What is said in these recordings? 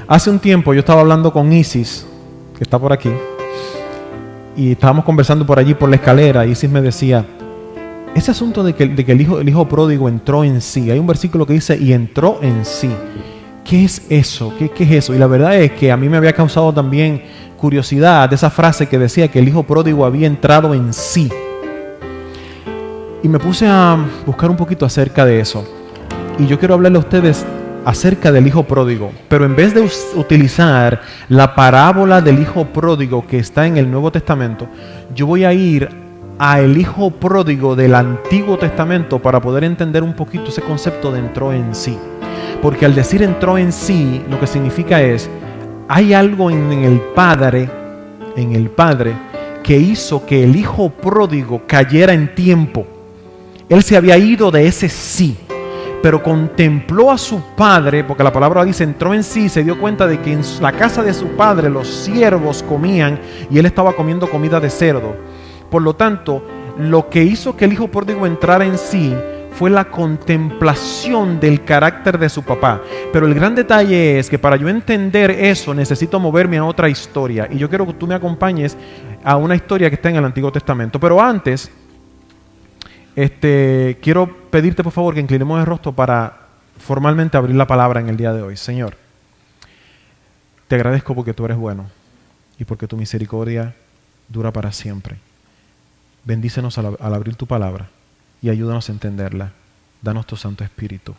Hace un tiempo yo estaba hablando con Isis, que está por aquí, y estábamos conversando por allí por la escalera, y Isis me decía, ese asunto de que el hijo pródigo entró en sí, hay un versículo que dice, y entró en sí. ¿Qué es eso? ¿Qué es eso? Y la verdad es que a mí me había causado también curiosidad de esa frase que decía que el hijo pródigo había entrado en sí. Y me puse a buscar un poquito acerca de eso. Y yo quiero hablarle a ustedes acerca del hijo pródigo, pero en vez de utilizar la parábola del hijo pródigo que está en el Nuevo Testamento, yo voy a ir al hijo pródigo del Antiguo Testamento para poder entender un poquito ese concepto de entró en sí. Porque al decir entró en sí, lo que significa es, hay algo en el Padre, que hizo que el hijo pródigo cayera en tiempo. Él se había ido de ese sí, pero contempló a su padre, porque la palabra dice entró en sí, se dio cuenta de que en la casa de su padre los siervos comían y él estaba comiendo comida de cerdo. Por lo tanto, lo que hizo que el hijo pródigo entrara en sí fue la contemplación del carácter de su papá. Pero el gran detalle es que para yo entender eso necesito moverme a otra historia, y yo quiero que tú me acompañes a una historia que está en el Antiguo Testamento. Pero antes, quiero pedirte por favor que inclinemos el rostro para formalmente abrir la palabra en el día de hoy. Señor, te agradezco porque tú eres bueno y porque tu misericordia dura para siempre. Bendícenos al abrir tu palabra y ayúdanos a entenderla. Danos tu Santo Espíritu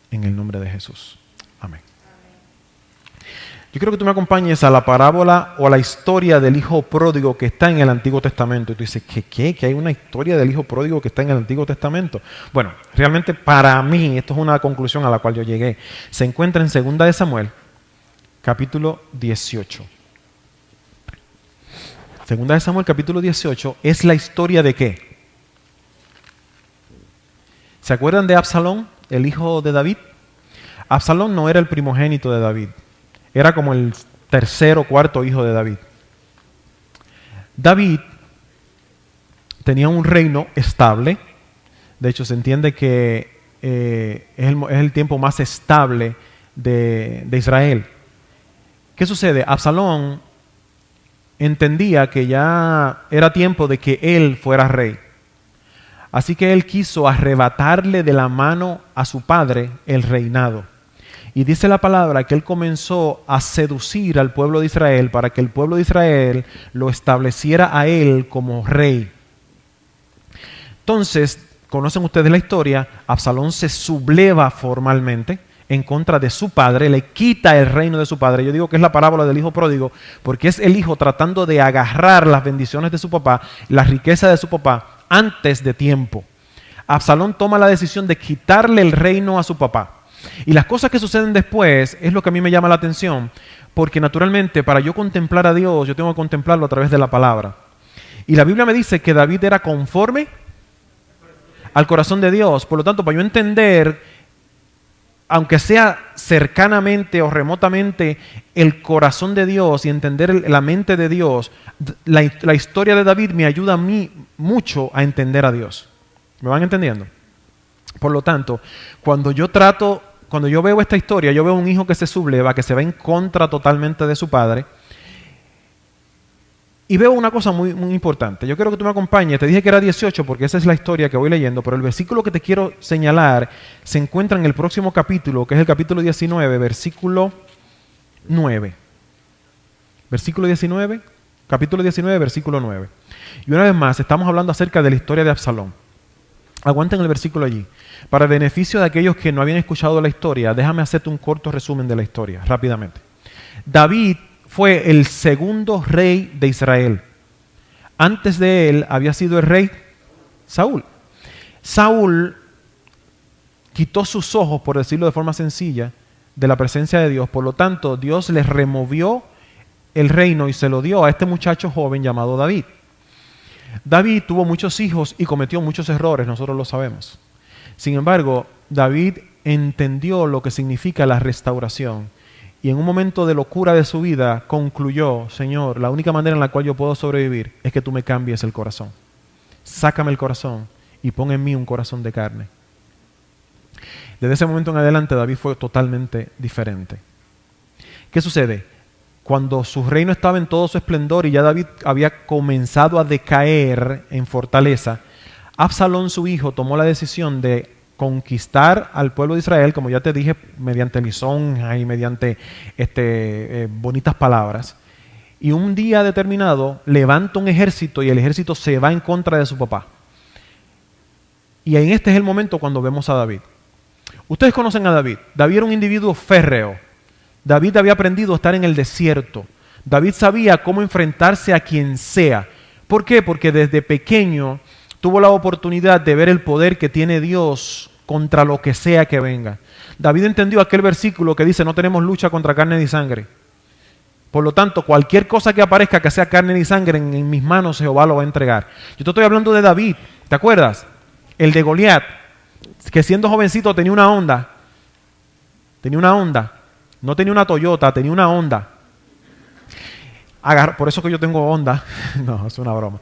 en el nombre de Jesús. Amén. Yo quiero que tú me acompañes a la parábola o a la historia del hijo pródigo que está en el Antiguo Testamento. Y tú dices, ¿qué? ¿Que hay una historia del hijo pródigo que está en el Antiguo Testamento? Bueno, realmente para mí, esto es una conclusión a la cual yo llegué. Se encuentra en 2 de Samuel, capítulo 18. 2 de Samuel, capítulo 18, es la historia de ¿qué? ¿Se acuerdan de Absalón, el hijo de David? Absalón no era el primogénito de David. Era como el tercer o cuarto hijo de David. David tenía un reino estable. De hecho, se entiende que es el tiempo más estable de Israel. ¿Qué sucede? Absalón entendía que ya era tiempo de que él fuera rey. Así que él quiso arrebatarle de la mano a su padre el reinado. Y dice la palabra que él comenzó a seducir al pueblo de Israel para que el pueblo de Israel lo estableciera a él como rey. Entonces, conocen ustedes la historia, Absalón se subleva formalmente en contra de su padre, le quita el reino de su padre. Yo digo que es la parábola del hijo pródigo porque es el hijo tratando de agarrar las bendiciones de su papá, la riqueza de su papá antes de tiempo. Absalón toma la decisión de quitarle el reino a su papá. Y las cosas que suceden después es lo que a mí me llama la atención, porque naturalmente para yo contemplar a Dios, yo tengo que contemplarlo a través de la palabra. Y la Biblia me dice que David era conforme al corazón de Dios. Por lo tanto, para yo entender, aunque sea cercanamente o remotamente, el corazón de Dios y entender la mente de Dios, la historia de David me ayuda a mí mucho a entender a Dios. ¿Me van entendiendo? Por lo tanto, cuando yo veo esta historia, yo veo un hijo que se subleva, que se va en contra totalmente de su padre, y veo una cosa muy, muy importante. Yo quiero que tú me acompañes. Te dije que era 18 porque esa es la historia que voy leyendo, pero el versículo que te quiero señalar se encuentra en el próximo capítulo, que es el capítulo 19, versículo 9. Versículo 19, capítulo 19, versículo 9. Y una vez más, estamos hablando acerca de la historia de Absalón. Aguanten el versículo allí. Para el beneficio de aquellos que no habían escuchado la historia, déjame hacerte un corto resumen de la historia, rápidamente. David fue el segundo rey de Israel. Antes de él había sido el rey Saúl. Saúl quitó sus ojos, por decirlo de forma sencilla, de la presencia de Dios. Por lo tanto, Dios les removió el reino y se lo dio a este muchacho joven llamado David. David tuvo muchos hijos y cometió muchos errores, nosotros lo sabemos. Sin embargo, David entendió lo que significa la restauración y en un momento de locura de su vida concluyó, Señor, la única manera en la cual yo puedo sobrevivir es que tú me cambies el corazón. Sácame el corazón y pon en mí un corazón de carne. Desde ese momento en adelante David fue totalmente diferente. ¿Qué sucede? Cuando su reino estaba en todo su esplendor y ya David había comenzado a decaer en fortaleza, Absalón, su hijo, tomó la decisión de conquistar al pueblo de Israel, como ya te dije, mediante lisonja y mediante bonitas palabras. Y un día determinado levanta un ejército y el ejército se va en contra de su papá. Y en este es el momento cuando vemos a David. Ustedes conocen a David. David era un individuo férreo. David había aprendido a estar en el desierto. David sabía cómo enfrentarse a quien sea. ¿Por qué? Porque desde pequeño tuvo la oportunidad de ver el poder que tiene Dios contra lo que sea que venga. David entendió aquel versículo que dice: no tenemos lucha contra carne ni sangre. Por lo tanto, cualquier cosa que aparezca que sea carne ni sangre, en mis manos Jehová lo va a entregar. Yo te estoy hablando de David, ¿te acuerdas? El de Goliat, que siendo jovencito tenía una Honda. No tenía una Toyota, tenía una Honda. Por eso que yo tengo Honda. No, es una broma.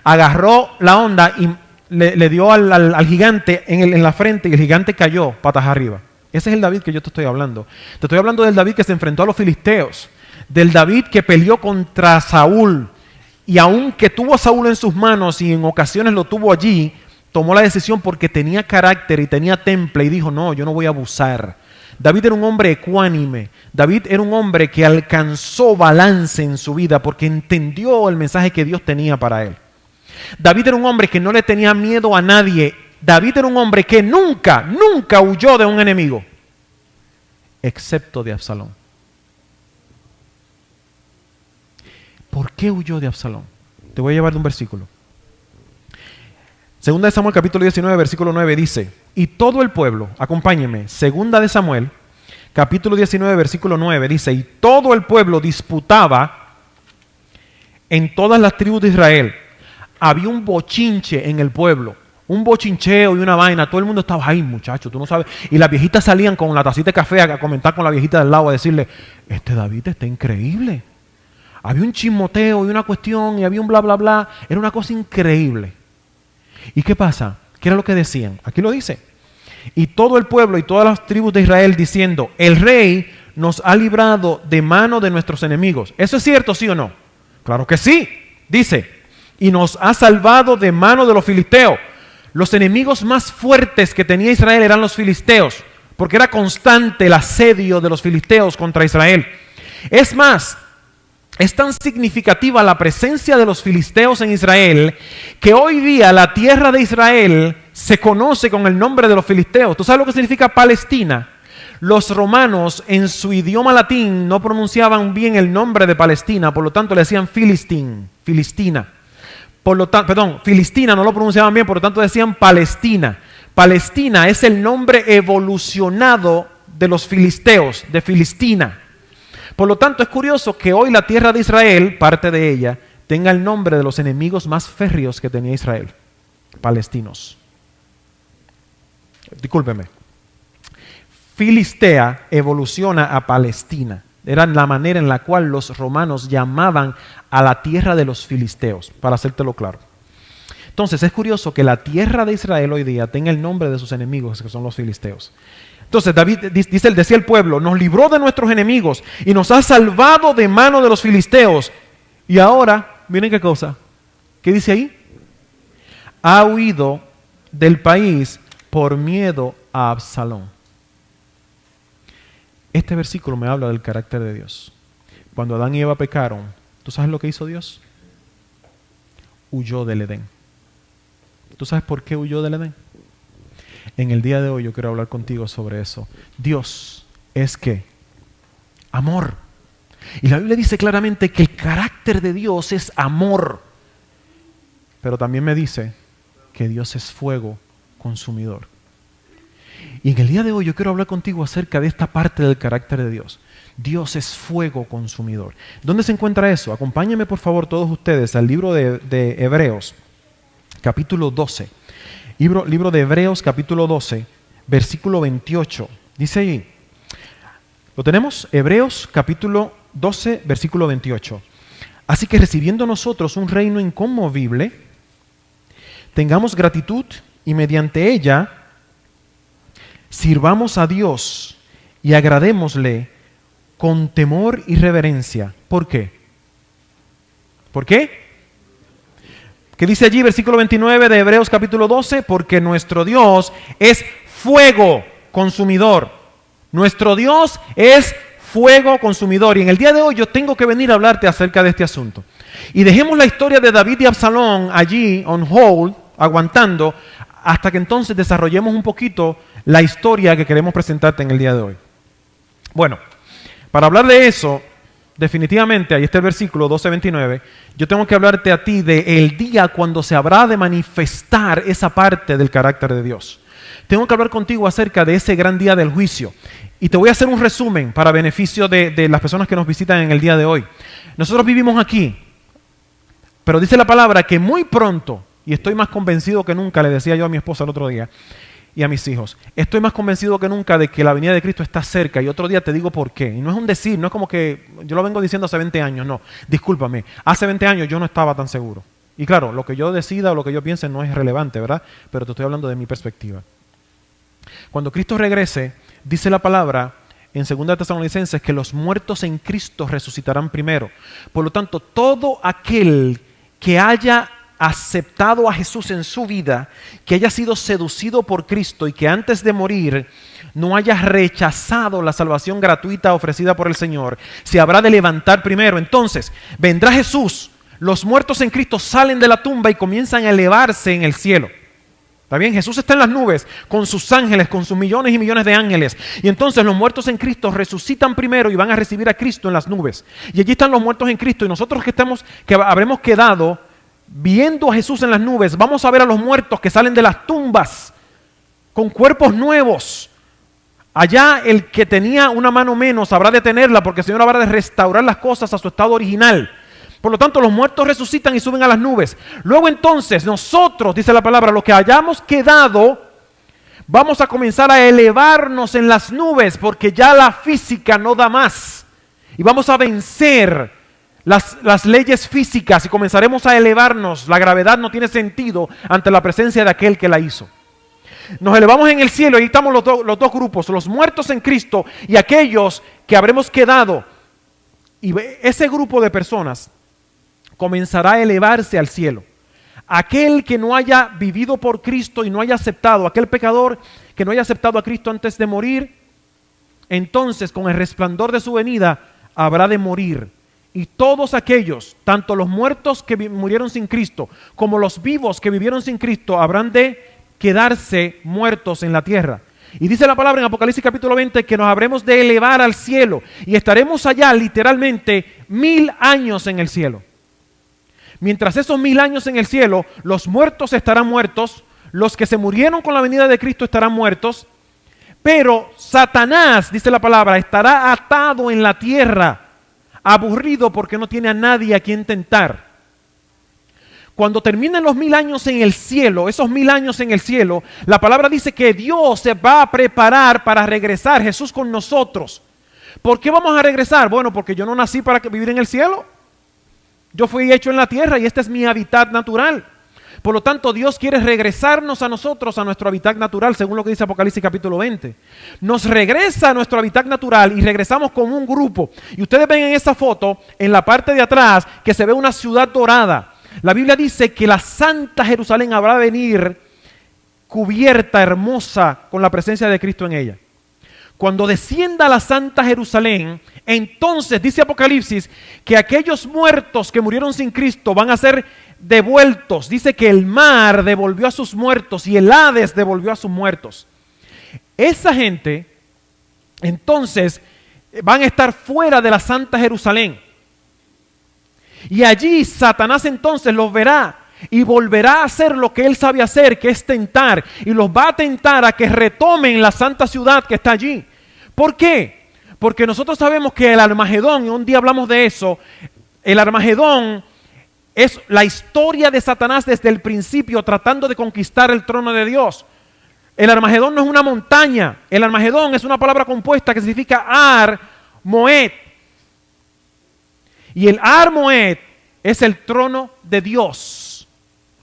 Agarró la Honda y le dio al gigante en la frente y el gigante cayó patas arriba. Ese es el David que yo te estoy hablando. Te estoy hablando del David que se enfrentó a los filisteos. Del David que peleó contra Saúl. Y aunque tuvo a Saúl en sus manos y en ocasiones lo tuvo allí, tomó la decisión porque tenía carácter y tenía temple y dijo: no, yo no voy a abusar. David era un hombre ecuánime. David era un hombre que alcanzó balance en su vida porque entendió el mensaje que Dios tenía para él. David era un hombre que no le tenía miedo a nadie. David era un hombre que nunca huyó de un enemigo, excepto de Absalón. ¿Por qué huyó de Absalón? Te voy a llevar de un versículo. Segunda de Samuel capítulo 19, versículo 9 dice: y todo el pueblo, acompáñenme, Segunda de Samuel capítulo 19, versículo 9 dice: y todo el pueblo disputaba en todas las tribus de Israel. Había un bochinche en el pueblo, un bochincheo y una vaina. Todo el mundo estaba ahí, muchacho, tú no sabes. Y las viejitas salían con la tacita de café a comentar con la viejita del lado, a decirle: este David está increíble. Había un chismoteo y una cuestión y había un bla, bla, bla. Era una cosa increíble. ¿Y qué pasa? ¿Qué era lo que decían? Aquí lo dice: y todo el pueblo y todas las tribus de Israel diciendo: el rey nos ha librado de mano de nuestros enemigos. ¿Eso es cierto, sí o no? Claro que sí. Dice: y nos ha salvado de mano de los filisteos. Los enemigos más fuertes que tenía Israel eran los filisteos, porque era constante el asedio de los filisteos contra Israel. Es más, es tan significativa la presencia de los filisteos en Israel que hoy día la tierra de Israel se conoce con el nombre de los filisteos. ¿Tú sabes lo que significa Palestina? Los romanos en su idioma latín no pronunciaban bien el nombre de Palestina, por lo tanto le decían Filistina. Filistina no lo pronunciaban bien, por lo tanto decían Palestina. Palestina es el nombre evolucionado de los filisteos, de Filistina. Por lo tanto, es curioso que hoy la tierra de Israel, parte de ella, tenga el nombre de los enemigos más férreos que tenía Israel: palestinos. Discúlpeme. Filistea evoluciona a Palestina. Era la manera en la cual los romanos llamaban a la tierra de los filisteos, para hacértelo claro. Entonces, es curioso que la tierra de Israel hoy día tenga el nombre de sus enemigos, que son los filisteos. Entonces David decía el pueblo: nos libró de nuestros enemigos y nos ha salvado de mano de los filisteos. Y ahora, miren qué cosa. ¿Qué dice ahí? Ha huido del país por miedo a Absalón. Este versículo me habla del carácter de Dios. Cuando Adán y Eva pecaron, ¿tú sabes lo que hizo Dios? Huyó del Edén. ¿Tú sabes por qué huyó del Edén? En el día de hoy yo quiero hablar contigo sobre eso. Dios es ¿qué? Amor. Y la Biblia dice claramente que el carácter de Dios es amor. Pero también me dice que Dios es fuego consumidor. Y en el día de hoy yo quiero hablar contigo acerca de esta parte del carácter de Dios. Dios es fuego consumidor. ¿Dónde se encuentra eso? Acompáñenme por favor todos ustedes al libro de Hebreos, capítulo 12. Libro de Hebreos capítulo 12, versículo 28. Dice ahí, ¿lo tenemos? Hebreos capítulo 12, versículo 28. Así que recibiendo nosotros un reino inconmovible, tengamos gratitud y mediante ella sirvamos a Dios y agradémosle con temor y reverencia. ¿Por qué? ¿Por qué? ¿Qué dice allí versículo 29 de Hebreos capítulo 12? Porque nuestro Dios es fuego consumidor. Nuestro Dios es fuego consumidor. Y en el día de hoy yo tengo que venir a hablarte acerca de este asunto. Y dejemos la historia de David y Absalón allí on hold, aguantando, hasta que entonces desarrollemos un poquito la historia que queremos presentarte en el día de hoy. Bueno, para hablar de eso, definitivamente, ahí está el versículo 12:29, yo tengo que hablarte a ti del día cuando se habrá de manifestar esa parte del carácter de Dios. Tengo que hablar contigo acerca de ese gran día del juicio. Y te voy a hacer un resumen para beneficio de las personas que nos visitan en el día de hoy. Nosotros vivimos aquí, pero dice la palabra que muy pronto, y estoy más convencido que nunca, le decía yo a mi esposa el otro día, y a mis hijos, estoy más convencido que nunca de que la venida de Cristo está cerca, y otro día te digo por qué. Y no es un decir, no es como que yo lo vengo diciendo hace 20 años, no, discúlpame, hace 20 años yo no estaba tan seguro. Y claro, lo que yo decida o lo que yo piense no es relevante, ¿verdad? Pero te estoy hablando de mi perspectiva. Cuando Cristo regrese, dice la palabra en 2 Tesalonicenses que los muertos en Cristo resucitarán primero. Por lo tanto, todo aquel que haya aceptado a Jesús en su vida, que haya sido seducido por Cristo y que antes de morir no haya rechazado la salvación gratuita ofrecida por el Señor, se habrá de levantar primero. Entonces, vendrá Jesús, los muertos en Cristo salen de la tumba y comienzan a elevarse en el cielo. ¿Está bien? Jesús está en las nubes con sus ángeles, con sus millones y millones de ángeles. Y entonces los muertos en Cristo resucitan primero y van a recibir a Cristo en las nubes. Y allí están los muertos en Cristo. Y nosotros que habremos quedado viendo a Jesús en las nubes, vamos a ver a los muertos que salen de las tumbas con cuerpos nuevos. Allá el que tenía una mano menos habrá de tenerla, porque el Señor habrá de restaurar las cosas a su estado original. Por lo tanto, los muertos resucitan y suben a las nubes. Luego entonces, nosotros, dice la palabra, los que hayamos quedado, vamos a comenzar a elevarnos en las nubes, porque ya la física no da más. Y vamos a vencer las leyes físicas y comenzaremos a elevarnos. La gravedad no tiene sentido ante la presencia de aquel que la hizo. Nos elevamos en el cielo y ahí estamos los dos grupos, los muertos en Cristo y aquellos que habremos quedado. Y ese grupo de personas comenzará a elevarse al cielo. Aquel que no haya vivido por Cristo y no haya aceptado, aquel pecador que no haya aceptado a Cristo antes de morir, entonces con el resplandor de su venida habrá de morir. Y todos aquellos, tanto los muertos que murieron sin Cristo como los vivos que vivieron sin Cristo, habrán de quedarse muertos en la tierra. Y dice la palabra en Apocalipsis capítulo 20 que nos habremos de elevar al cielo y estaremos allá literalmente 1000 años en el cielo. Mientras esos 1000 años en el cielo, los muertos estarán muertos, los que se murieron con la venida de Cristo estarán muertos, pero Satanás, dice la palabra, estará atado en la tierra, aburrido porque no tiene a nadie a quien tentar. Cuando terminen los 1000 años en el cielo, esos 1000 años en el cielo, la palabra dice que Dios se va a preparar para regresar, Jesús con nosotros. ¿Por qué vamos a regresar? Bueno, porque yo no nací para vivir en el cielo. Yo fui hecho en la tierra y este es mi hábitat natural. Por lo tanto, Dios quiere regresarnos a nosotros, a nuestro hábitat natural, según lo que dice Apocalipsis capítulo 20. Nos regresa a nuestro hábitat natural y regresamos como un grupo. Y ustedes ven en esa foto, en la parte de atrás, que se ve una ciudad dorada. La Biblia dice que la Santa Jerusalén habrá de venir cubierta, hermosa, con la presencia de Cristo en ella. Cuando descienda la Santa Jerusalén, entonces dice Apocalipsis que aquellos muertos que murieron sin Cristo van a ser devueltos. Dice que el mar devolvió a sus muertos y el Hades devolvió a sus muertos. Esa gente, entonces, van a estar fuera de la Santa Jerusalén. Y allí Satanás entonces los verá y volverá a hacer lo que él sabe hacer, que es tentar. Y los va a tentar a que retomen la santa ciudad que está allí. ¿Por qué? Porque nosotros sabemos que el Armagedón, y un día hablamos de eso, el Armagedón es la historia de Satanás desde el principio tratando de conquistar el trono de Dios. El Armagedón no es una montaña, el Armagedón es una palabra compuesta que significa Ar Moed. Y el Ar Moed es el trono de Dios.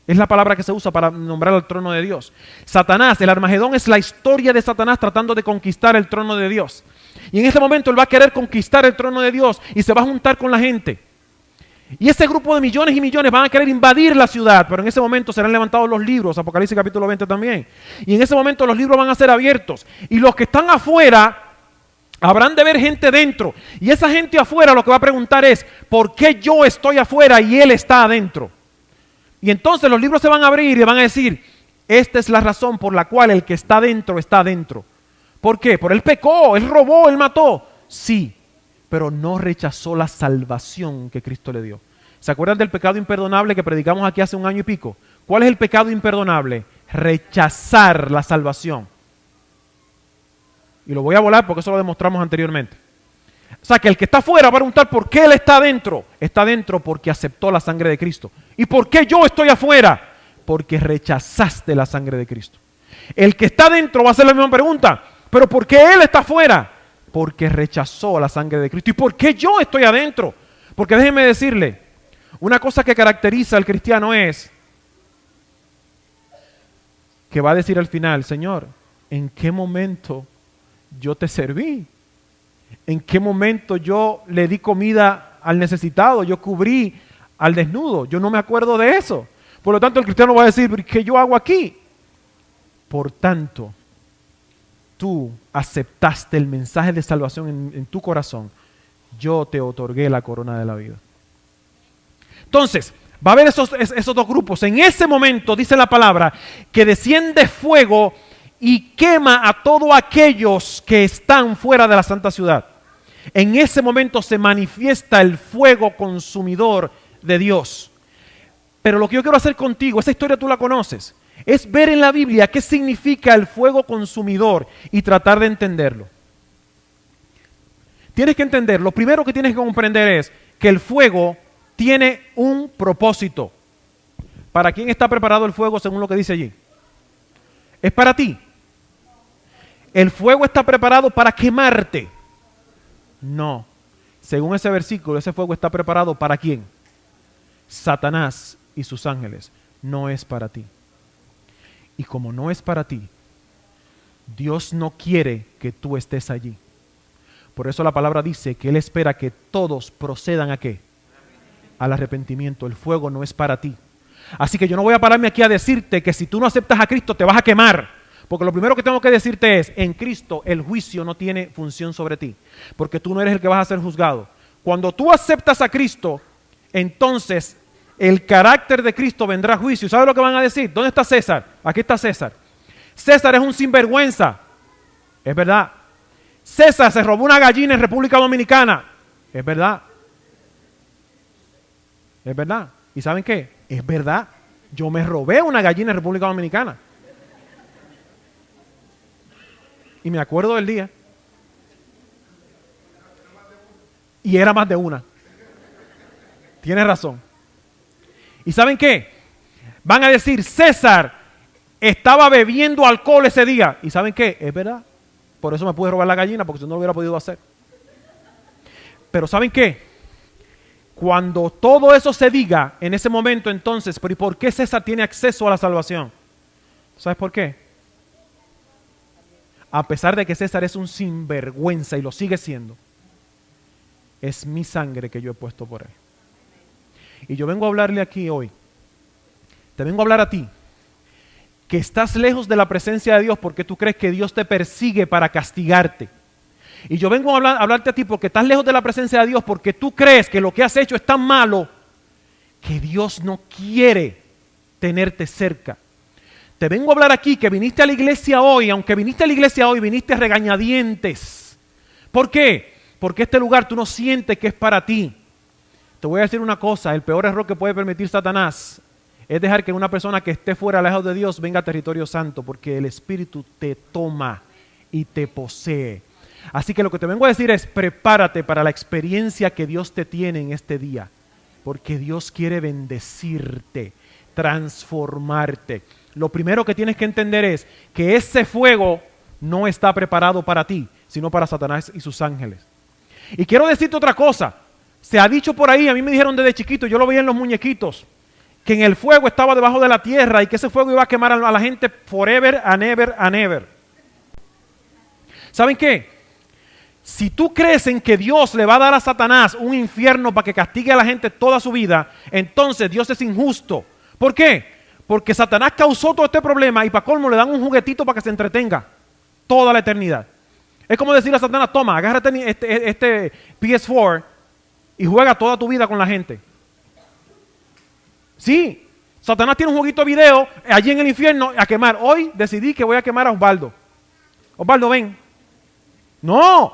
Es la palabra que se usa para nombrar al trono de Dios. Satanás, el Armagedón es la historia de Satanás tratando de conquistar el trono de Dios. Y en este momento él va a querer conquistar el trono de Dios y se va a juntar con la gente. Y ese grupo de millones y millones van a querer invadir la ciudad, pero en ese momento serán levantados los libros, Apocalipsis capítulo 20 también. Y en ese momento los libros van a ser abiertos. Y los que están afuera habrán de ver gente dentro. Y esa gente afuera lo que va a preguntar es, ¿por qué yo estoy afuera y él está adentro? Y entonces los libros se van a abrir y van a decir, esta es la razón por la cual el que está dentro está adentro. ¿Por qué? Por él pecó, él robó, él mató. Sí, pero no rechazó la salvación que Cristo le dio. ¿Se acuerdan del pecado imperdonable que predicamos aquí hace un año y pico? ¿Cuál es el pecado imperdonable? Rechazar la salvación. Y lo voy a volar porque eso lo demostramos anteriormente. O sea, que el que está afuera va a preguntar por qué él está adentro. Está adentro porque aceptó la sangre de Cristo. ¿Y por qué yo estoy afuera? Porque rechazaste la sangre de Cristo. El que está adentro va a hacer la misma pregunta. ¿Pero por qué él está afuera? Porque rechazó la sangre de Cristo. ¿Y por qué yo estoy adentro? Porque déjenme decirle, una cosa que caracteriza al cristiano es que va a decir al final, Señor, ¿en qué momento yo te serví? ¿En qué momento yo le di comida al necesitado? Yo cubrí al desnudo. Yo no me acuerdo de eso. Por lo tanto, el cristiano va a decir, ¿qué yo hago aquí? Por tanto, tú aceptaste el mensaje de salvación en tu corazón. Yo te otorgué la corona de la vida. Entonces, va a haber esos dos grupos. En ese momento, dice la palabra, que desciende fuego y quema a todos aquellos que están fuera de la santa ciudad. En ese momento se manifiesta el fuego consumidor de Dios. Pero lo que yo quiero hacer contigo, esa historia tú la conoces, es ver en la Biblia qué significa el fuego consumidor y tratar de entenderlo. Tienes que entender, lo primero que tienes que comprender es que el fuego tiene un propósito. ¿Para quién está preparado el fuego según lo que dice allí? Es para ti. ¿El fuego está preparado para quemarte? No. Según ese versículo, ese fuego está preparado ¿para quién? Satanás y sus ángeles. No es para ti. Y como no es para ti, Dios no quiere que tú estés allí. Por eso la palabra dice que Él espera que todos procedan ¿a qué? Al arrepentimiento. El fuego no es para ti. Así que yo no voy a pararme aquí a decirte que si tú no aceptas a Cristo te vas a quemar. Porque lo primero que tengo que decirte es, en Cristo el juicio no tiene función sobre ti. Porque tú no eres el que vas a ser juzgado. Cuando tú aceptas a Cristo, entonces el carácter de Cristo vendrá a juicio. ¿Sabes lo que van a decir? ¿Dónde está César? Aquí está César. César es un sinvergüenza. Es verdad. César se robó una gallina en República Dominicana. Es verdad. Es verdad. ¿Y saben qué? Es verdad. Yo me robé una gallina en República Dominicana. Y me acuerdo del día. Y era más de una. Tienes razón. ¿Y saben qué? Van a decir, César estaba bebiendo alcohol ese día. ¿Y saben qué? Es verdad. Por eso me pude robar la gallina, porque si no lo hubiera podido hacer. Pero ¿saben qué? Cuando todo eso se diga, en ese momento entonces, ¿pero y por qué César tiene acceso a la salvación? ¿Sabes por qué? A pesar de que César es un sinvergüenza y lo sigue siendo, es mi sangre que yo he puesto por él. Y yo vengo a hablarle aquí hoy, te vengo a hablar a ti, que estás lejos de la presencia de Dios porque tú crees que Dios te persigue para castigarte. Y yo vengo a hablarte a ti porque estás lejos de la presencia de Dios porque tú crees que lo que has hecho es tan malo que Dios no quiere tenerte cerca. Te vengo a hablar aquí que viniste a la iglesia hoy, aunque viniste a la iglesia hoy, viniste a regañadientes. ¿Por qué? Porque este lugar tú no sientes que es para ti. Te voy a decir una cosa, el peor error que puede permitir Satanás es dejar que una persona que esté fuera, lejos de Dios, venga a territorio santo, porque el Espíritu te toma y te posee. Así que lo que te vengo a decir es, prepárate para la experiencia que Dios te tiene en este día, porque Dios quiere bendecirte, transformarte. Lo primero que tienes que entender es que ese fuego no está preparado para ti, sino para Satanás y sus ángeles. Y quiero decirte otra cosa. Se ha dicho por ahí, a mí me dijeron desde chiquito, yo lo veía en los muñequitos, que en el fuego estaba debajo de la tierra y que ese fuego iba a quemar a la gente forever and ever and ever. ¿Saben qué? Si tú crees en que Dios le va a dar a Satanás un infierno para que castigue a la gente toda su vida, entonces Dios es injusto. ¿Por qué? Porque Satanás causó todo este problema y para colmo le dan un juguetito para que se entretenga toda la eternidad. Es como decirle a Satanás, toma, agárrate este PS4 y juega toda tu vida con la gente. Sí, Satanás tiene un jueguito de video allí en el infierno a quemar. Hoy decidí que voy a quemar a Osvaldo. Osvaldo, ven. No,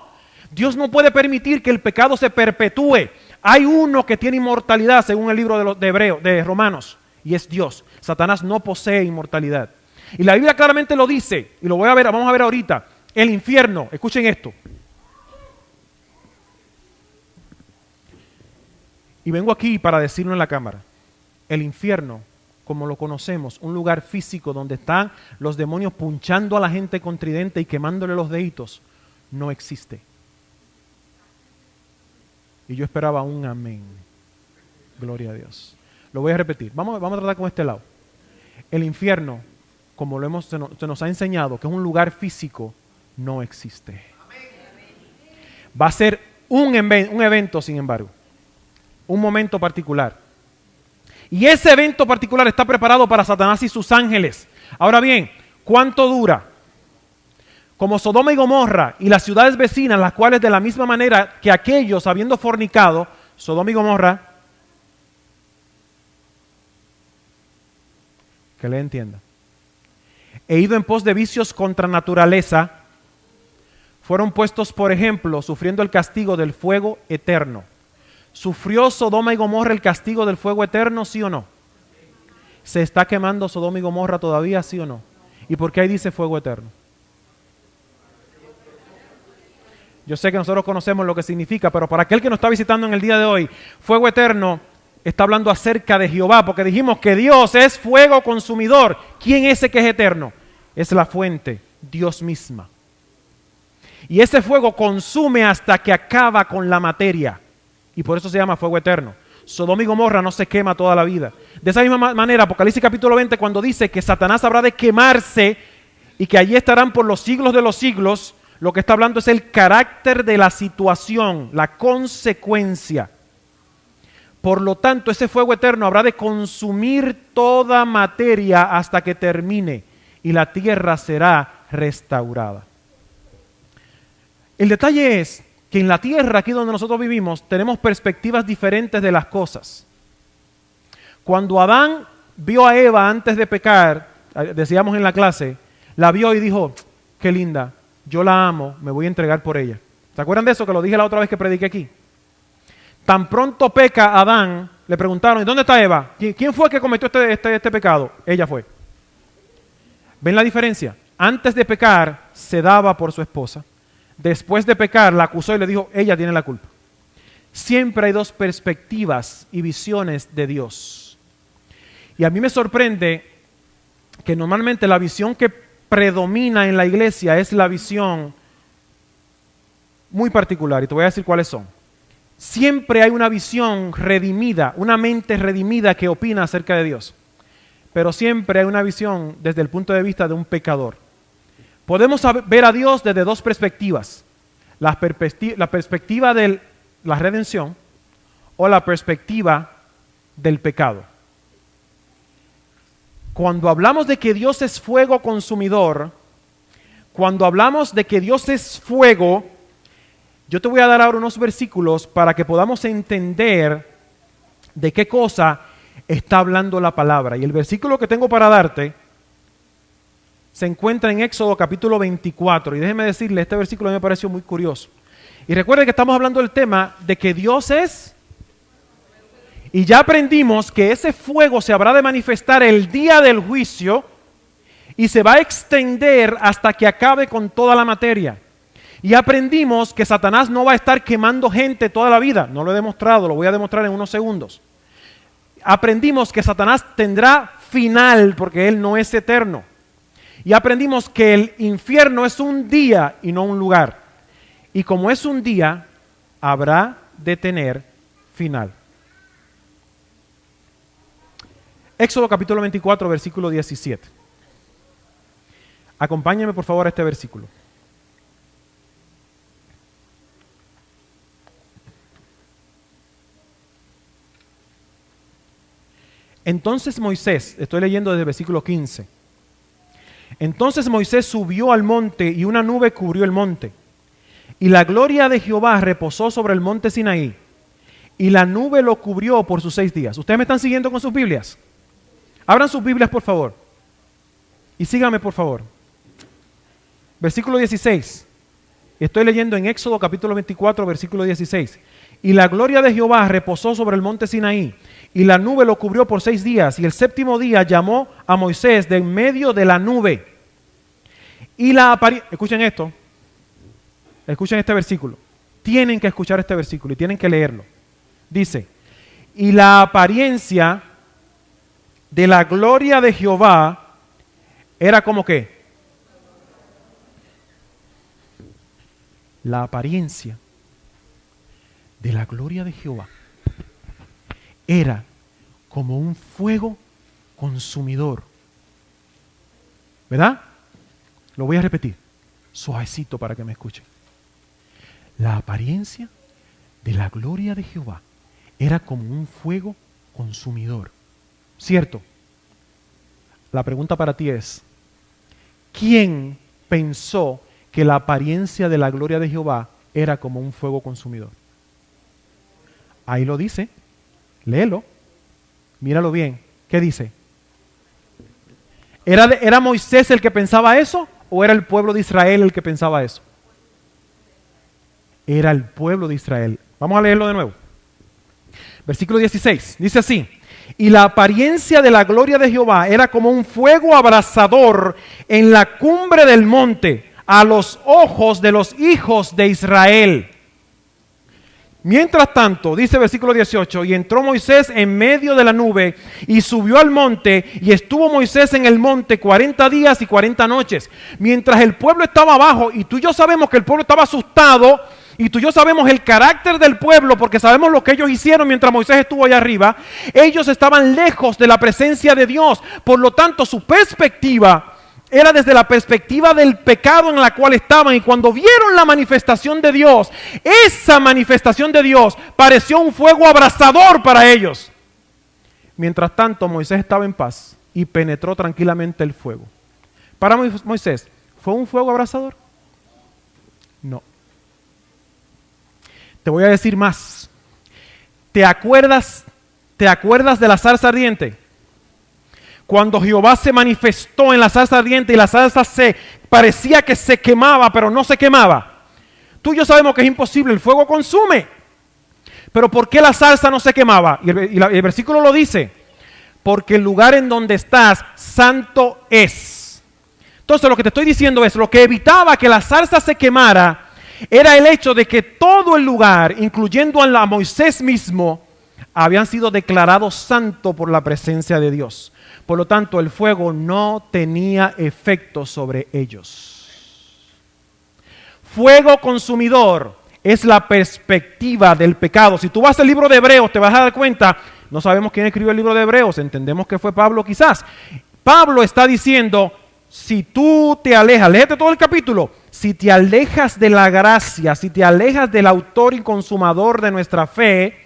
Dios no puede permitir que el pecado se perpetúe. Hay uno que tiene inmortalidad según el libro de Romanos, y es Dios. Satanás no posee inmortalidad. Y la Biblia claramente lo dice, y lo vamos a ver ahorita. El infierno, escuchen esto. Y vengo aquí para decirlo en la cámara. El infierno, como lo conocemos, un lugar físico donde están los demonios punchando a la gente con tridente y quemándole los deditos, no existe. Y yo esperaba un amén. Gloria a Dios. Lo voy a repetir. Vamos a tratar con este lado. El infierno, como se nos ha enseñado, que es un lugar físico, no existe. Va a ser un evento, sin embargo. Un momento particular. Y ese evento particular está preparado para Satanás y sus ángeles. Ahora bien, ¿cuánto dura? Como Sodoma y Gomorra y las ciudades vecinas, las cuales de la misma manera que aquellos habiendo fornicado, Sodoma y Gomorra, que le entienda, e ido en pos de vicios contra naturaleza, fueron puestos por ejemplo, sufriendo el castigo del fuego eterno. ¿Sufrió Sodoma y Gomorra el castigo del fuego eterno, sí o no? ¿Se está quemando Sodoma y Gomorra todavía, sí o no? ¿Y por qué ahí dice fuego eterno? Yo sé que nosotros conocemos lo que significa, pero para aquel que nos está visitando en el día de hoy, fuego eterno está hablando acerca de Jehová, porque dijimos que Dios es fuego consumidor. ¿Quién es ese que es eterno? Es la fuente, Dios misma. Y ese fuego consume hasta que acaba con la materia. Y por eso se llama fuego eterno. Sodoma y Gomorra no se quema toda la vida. De esa misma manera, Apocalipsis capítulo 20, cuando dice que Satanás habrá de quemarse y que allí estarán por los siglos de los siglos, lo que está hablando es el carácter de la situación, la consecuencia. Por lo tanto, ese fuego eterno habrá de consumir toda materia hasta que termine y la tierra será restaurada. El detalle es que en la tierra, aquí donde nosotros vivimos, tenemos perspectivas diferentes de las cosas. Cuando Adán vio a Eva antes de pecar, decíamos en la clase, la vio y dijo, qué linda, yo la amo, me voy a entregar por ella. ¿Se acuerdan de eso que lo dije la otra vez que prediqué aquí? Tan pronto peca Adán, le preguntaron, ¿y dónde está Eva? ¿Quién fue el que cometió este pecado? Ella fue. ¿Ven la diferencia? Antes de pecar, se daba por su esposa. Después de pecar, la acusó y le dijo, ella tiene la culpa. Siempre hay dos perspectivas y visiones de Dios. Y a mí me sorprende que normalmente la visión que predomina en la iglesia es la visión muy particular, y te voy a decir cuáles son. Siempre hay una visión redimida, una mente redimida que opina acerca de Dios. Pero siempre hay una visión desde el punto de vista de un pecador. Podemos ver a Dios desde dos perspectivas. La perspectiva de la redención o la perspectiva del pecado. Cuando hablamos de que Dios es fuego consumidor, cuando hablamos de que Dios es fuego, yo te voy a dar ahora unos versículos para que podamos entender de qué cosa está hablando la palabra. Y el versículo que tengo para darte se encuentra en Éxodo capítulo 24. Y déjeme decirle, este versículo me pareció muy curioso. Y recuerden que estamos hablando del tema de que Dios es... Y ya aprendimos que ese fuego se habrá de manifestar el día del juicio y se va a extender hasta que acabe con toda la materia. Y aprendimos que Satanás no va a estar quemando gente toda la vida. No lo he demostrado, lo voy a demostrar en unos segundos. Aprendimos que Satanás tendrá final porque él no es eterno. Y aprendimos que el infierno es un día y no un lugar. Y como es un día, habrá de tener final. Éxodo capítulo 24, versículo 17. Acompáñenme por favor a este versículo. Entonces Moisés, estoy leyendo desde el versículo 15. Entonces Moisés subió al monte y una nube cubrió el monte. Y la gloria de Jehová reposó sobre el monte Sinaí. Y la nube lo cubrió por sus 6 días. ¿Ustedes me están siguiendo con sus Biblias? Abran sus Biblias por favor. Y síganme por favor. Versículo 16. Estoy leyendo en Éxodo capítulo 24, versículo 16. Y la gloria de Jehová reposó sobre el monte Sinaí. Y la nube lo cubrió por 6 días. Y el 7º día llamó a Moisés de en medio de la nube. Y la apariencia... Escuchen esto. Escuchen este versículo. Tienen que escuchar este versículo y tienen que leerlo. Dice, y la apariencia de la gloria de Jehová era como que la apariencia de la gloria de Jehová era como un fuego consumidor. ¿Verdad? Lo voy a repetir, suavecito para que me escuchen. La apariencia de la gloria de Jehová era como un fuego consumidor. ¿Cierto? La pregunta para ti es, ¿quién pensó que la apariencia de la gloria de Jehová era como un fuego consumidor? Ahí lo dice. Léelo. Míralo bien. ¿Qué dice? ¿Era Moisés el que pensaba eso o era el pueblo de Israel el que pensaba eso? Era el pueblo de Israel. Vamos a leerlo de nuevo. Versículo 16. Dice así. Y la apariencia de la gloria de Jehová era como un fuego abrasador en la cumbre del monte a los ojos de los hijos de Israel. Mientras tanto, dice versículo 18, y entró Moisés en medio de la nube y subió al monte y estuvo Moisés en el monte 40 días y 40 noches. Mientras el pueblo estaba abajo, y tú y yo sabemos que el pueblo estaba asustado, y tú y yo sabemos el carácter del pueblo porque sabemos lo que ellos hicieron mientras Moisés estuvo allá arriba. Ellos estaban lejos de la presencia de Dios, por lo tanto su perspectiva era desde la perspectiva del pecado en la cual estaban, y cuando vieron la manifestación de Dios, esa manifestación de Dios pareció un fuego abrasador para ellos. Mientras tanto, Moisés estaba en paz y penetró tranquilamente el fuego. Para Moisés, ¿fue un fuego abrasador? No. Te voy a decir más. ¿Te acuerdas de la zarza ardiente? Cuando Jehová se manifestó en la zarza ardiente y la zarza parecía que se quemaba, pero no se quemaba. Tú y yo sabemos que es imposible, el fuego consume. Pero ¿por qué la zarza no se quemaba? Y el versículo lo dice. Porque el lugar en donde estás, santo es. Entonces lo que te estoy diciendo es, lo que evitaba que la zarza se quemara era el hecho de que todo el lugar, incluyendo a Moisés mismo, habían sido declarados santos por la presencia de Dios. Por lo tanto, el fuego no tenía efecto sobre ellos. Fuego consumidor es la perspectiva del pecado. Si tú vas al libro de Hebreos, te vas a dar cuenta, no sabemos quién escribió el libro de Hebreos, entendemos que fue Pablo quizás. Pablo está diciendo, si tú te alejas, léete todo el capítulo, si te alejas de la gracia, si te alejas del autor y consumador de nuestra fe,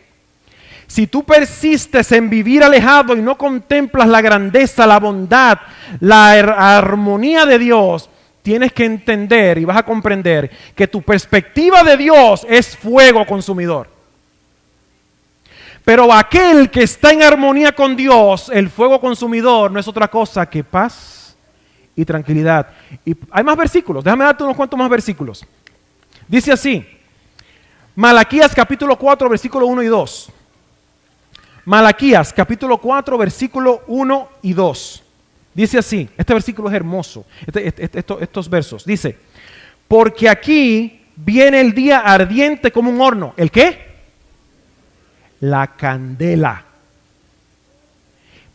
si tú persistes en vivir alejado y no contemplas la grandeza, la bondad, la armonía de Dios, tienes que entender y vas a comprender que tu perspectiva de Dios es fuego consumidor. Pero aquel que está en armonía con Dios, el fuego consumidor no es otra cosa que paz y tranquilidad. Y hay más versículos, déjame darte unos cuantos más versículos. Dice así, Malaquías capítulo 4, versículo 1 y 2. Malaquías capítulo 4 versículo 1 y 2. Dice así, este versículo es hermoso, estos versos. Dice, porque aquí viene el día ardiente como un horno. ¿El qué? La candela.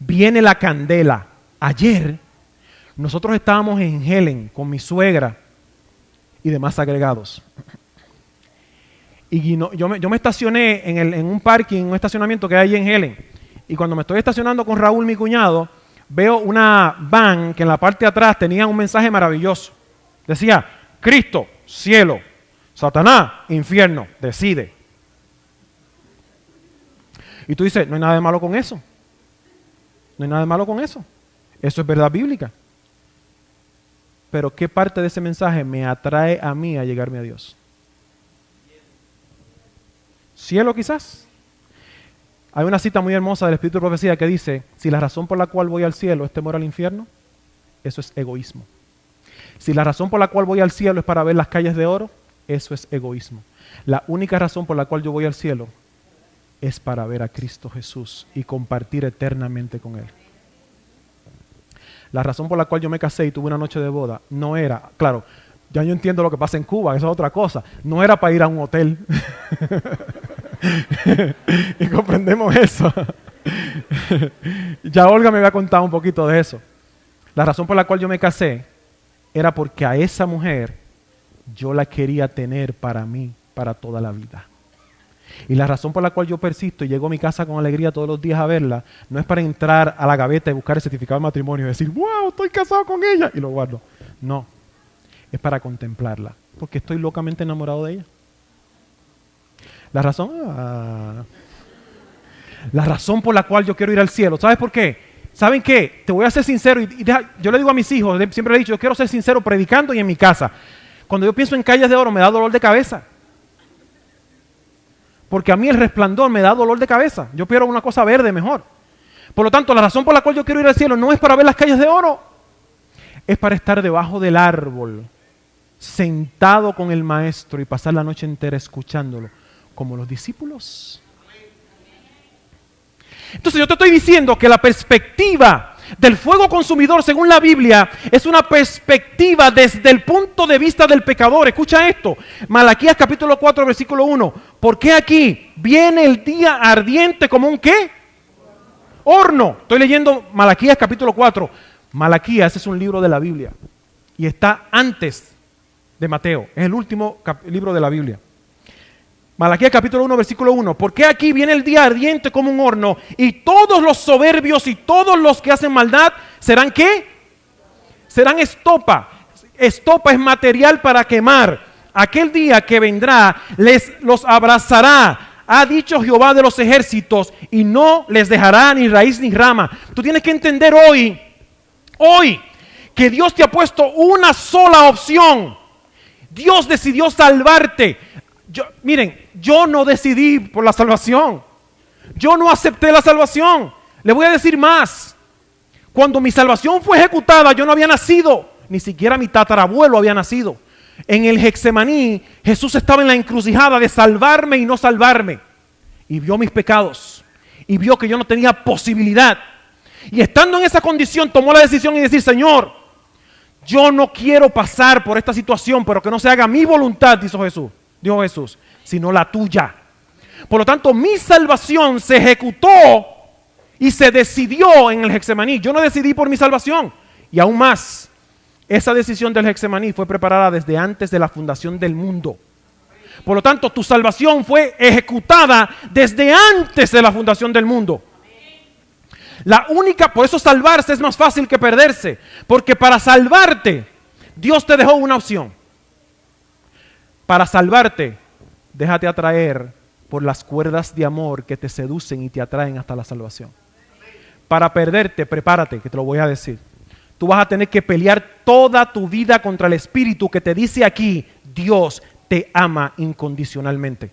Viene la candela. Ayer nosotros estábamos en Helen con mi suegra y demás agregados. Y yo me estacioné en un parking, en un estacionamiento que hay ahí en Helen. y cuando me estoy estacionando con Raúl, mi cuñado, veo una van que en la parte de atrás tenía un mensaje maravilloso. Decía, Cristo, cielo, Satanás, infierno, decide. Y tú dices, no hay nada de malo con eso. No hay nada de malo con eso. Eso es verdad bíblica. Pero ¿qué parte de ese mensaje me atrae a mí a llegarme a Dios? Cielo quizás. Hay una cita muy hermosa del Espíritu de Profecía que dice, si la razón por la cual voy al cielo es temor al infierno, eso es egoísmo. Si la razón por la cual voy al cielo es para ver las calles de oro, eso es egoísmo. La única razón por la cual yo voy al cielo es para ver a Cristo Jesús y compartir eternamente con Él. La razón por la cual yo me casé y tuve una noche de boda no era, claro, ya yo entiendo lo que pasa en Cuba, eso es otra cosa, no era para ir a un hotel. Y comprendemos eso. Ya Olga me había contado un poquito de eso. La razón por la cual yo me casé era porque a esa mujer yo la quería tener para mí, para toda la vida. Y la razón por la cual yo persisto y llego a mi casa con alegría todos los días a verla, no es para entrar a la gaveta y buscar el certificado de matrimonio y decir, wow, estoy casado con ella, y lo guardo. No, es para contemplarla, porque estoy locamente enamorado de ella. La razón por la cual yo quiero ir al cielo, ¿sabes por qué? ¿Saben qué? Te voy a ser sincero, yo le digo a mis hijos, siempre le he dicho, yo quiero ser sincero predicando y en mi casa. Cuando yo pienso en calles de oro me da dolor de cabeza. Porque a mí el resplandor me da dolor de cabeza. Yo quiero una cosa verde mejor. Por lo tanto, la razón por la cual yo quiero ir al cielo no es para ver las calles de oro. Es para estar debajo del árbol, sentado con el maestro y pasar la noche entera escuchándolo, como los discípulos. Entonces yo te estoy diciendo que la perspectiva del fuego consumidor, según la Biblia, es una perspectiva desde el punto de vista del pecador. Escucha esto, Malaquías capítulo 4, versículo 1. ¿Por qué aquí viene el día ardiente como un qué? Horno. Estoy leyendo Malaquías capítulo 4. Malaquías es un libro de la Biblia y está antes de Mateo. Es el último libro de la Biblia. Malaquías capítulo 1, versículo 1. Porque aquí viene el día ardiente como un horno y todos los soberbios y todos los que hacen maldad serán ¿qué? Serán estopa. Estopa es material para quemar. Aquel día que vendrá los abrazará. Ha dicho Jehová de los ejércitos y no les dejará ni raíz ni rama. Tú tienes que entender hoy, que Dios te ha puesto una sola opción. Dios decidió salvarte. Miren, yo no decidí por la salvación. Yo no acepté la salvación. Le voy a decir más. Cuando mi salvación fue ejecutada, yo no había nacido. Ni siquiera mi tatarabuelo había nacido. En el Getsemaní, Jesús estaba en la encrucijada de salvarme y no salvarme. Y vio mis pecados. Y vio que yo no tenía posibilidad. Y estando en esa condición, tomó la decisión y decir, Señor, yo no quiero pasar por esta situación, pero que no se haga mi voluntad, dijo Jesús, sino la tuya. Por lo tanto, mi salvación se ejecutó y se decidió en el Getsemaní. Yo no decidí por mi salvación. Y aún más, esa decisión del Getsemaní fue preparada desde antes de la fundación del mundo. Por lo tanto, tu salvación fue ejecutada desde antes de la fundación del mundo. Por eso salvarse es más fácil que perderse. Porque para salvarte, Dios te dejó una opción. Para salvarte, déjate atraer por las cuerdas de amor que te seducen y te atraen hasta la salvación. Para perderte, prepárate, que te lo voy a decir. Tú vas a tener que pelear toda tu vida contra el espíritu que te dice aquí, Dios te ama incondicionalmente.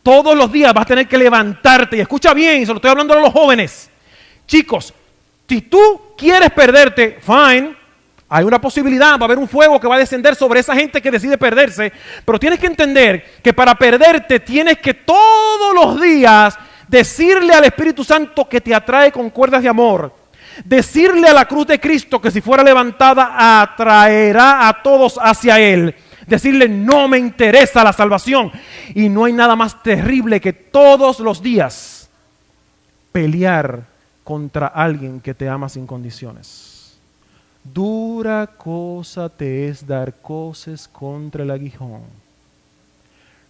Todos los días vas a tener que levantarte, y escucha bien, se lo estoy hablando a los jóvenes. Chicos, si tú quieres perderte, fine. Hay una posibilidad, va a haber un fuego que va a descender sobre esa gente que decide perderse, pero tienes que entender que para perderte tienes que todos los días decirle al Espíritu Santo que te atrae con cuerdas de amor, decirle a la cruz de Cristo que si fuera levantada atraerá a todos hacia Él, decirle no me interesa la salvación. Y no hay nada más terrible que todos los días pelear contra alguien que te ama sin condiciones. Dura cosa te es dar coces contra el aguijón.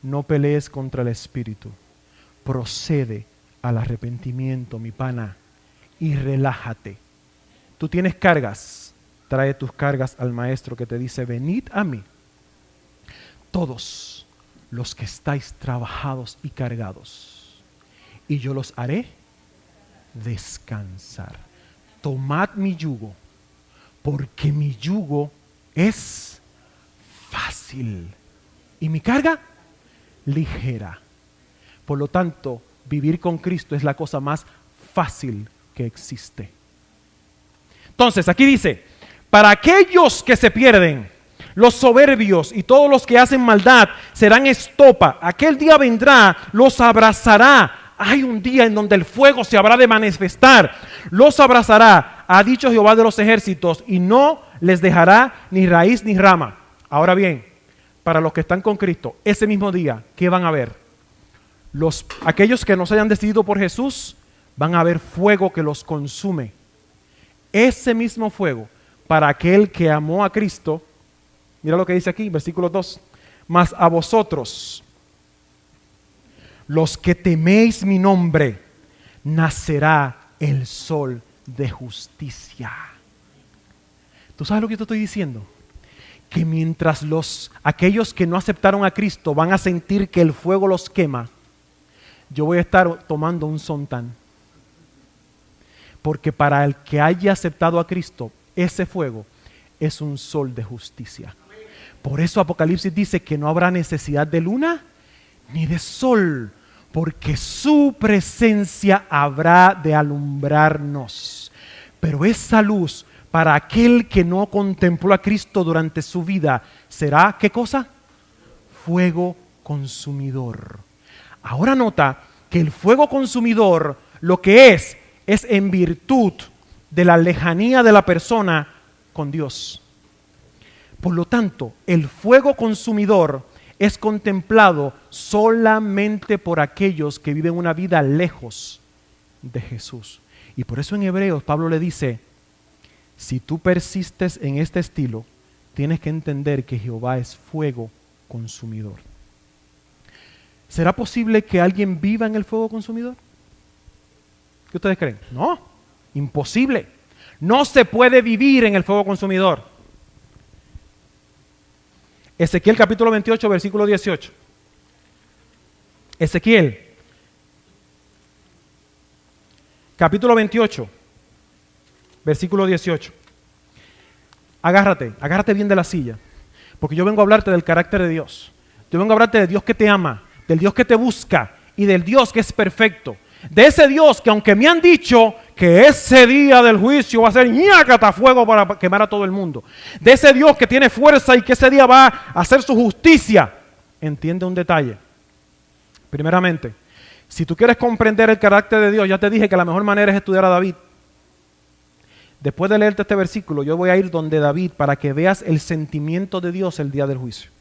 No pelees contra el espíritu. Procede al arrepentimiento, mi pana, y relájate. Tú tienes cargas, trae tus cargas al maestro que te dice, venid a mí, todos los que estáis trabajados y cargados, y yo los haré descansar. Tomad mi yugo, porque mi yugo es fácil y mi carga ligera. Por lo tanto, vivir con Cristo es la cosa más fácil que existe. Entonces, aquí dice, para aquellos que se pierden, los soberbios y todos los que hacen maldad serán estopa. Aquel día vendrá, los abrazará. Hay un día en donde el fuego se habrá de manifestar. Los abrazará, ha dicho Jehová de los ejércitos, y no les dejará ni raíz ni rama. Ahora bien, para los que están con Cristo, ese mismo día, ¿qué van a ver? Aquellos que no se hayan decidido por Jesús, van a ver fuego que los consume. Ese mismo fuego, para aquel que amó a Cristo, mira lo que dice aquí, versículo 2. Mas a vosotros, los que teméis mi nombre, nacerá el sol de justicia. ¿Tú sabes lo que te estoy diciendo? Que mientras aquellos que no aceptaron a Cristo van a sentir que el fuego los quema, yo voy a estar tomando un sontán. Porque para el que haya aceptado a Cristo, ese fuego es un sol de justicia. Por eso Apocalipsis dice que no habrá necesidad de luna ni de sol, porque su presencia habrá de alumbrarnos. Pero esa luz, para aquel que no contempló a Cristo durante su vida, será, ¿qué cosa? Fuego consumidor. Ahora nota que el fuego consumidor lo que es en virtud de la lejanía de la persona con Dios. Por lo tanto, el fuego consumidor es contemplado solamente por aquellos que viven una vida lejos de Jesús. Y por eso en Hebreos Pablo le dice, si tú persistes en este estilo, tienes que entender que Jehová es fuego consumidor. ¿Será posible que alguien viva en el fuego consumidor? ¿Qué ustedes creen? No, imposible. No se puede vivir en el fuego consumidor. Ezequiel capítulo 28, versículo 18. Ezequiel, capítulo 28, versículo 18. Agárrate bien de la silla, porque yo vengo a hablarte del carácter de Dios. Yo vengo a hablarte del Dios que te ama, del Dios que te busca y del Dios que es perfecto. De ese Dios que aunque me han dicho que ese día del juicio va a ser ñácata fuego para quemar a todo el mundo. De ese Dios que tiene fuerza y que ese día va a hacer su justicia. Entiende un detalle. Primeramente, si tú quieres comprender el carácter de Dios, ya te dije que la mejor manera es estudiar a David. Después de leerte este versículo, yo voy a ir donde David para que veas el sentimiento de Dios el día del juicio.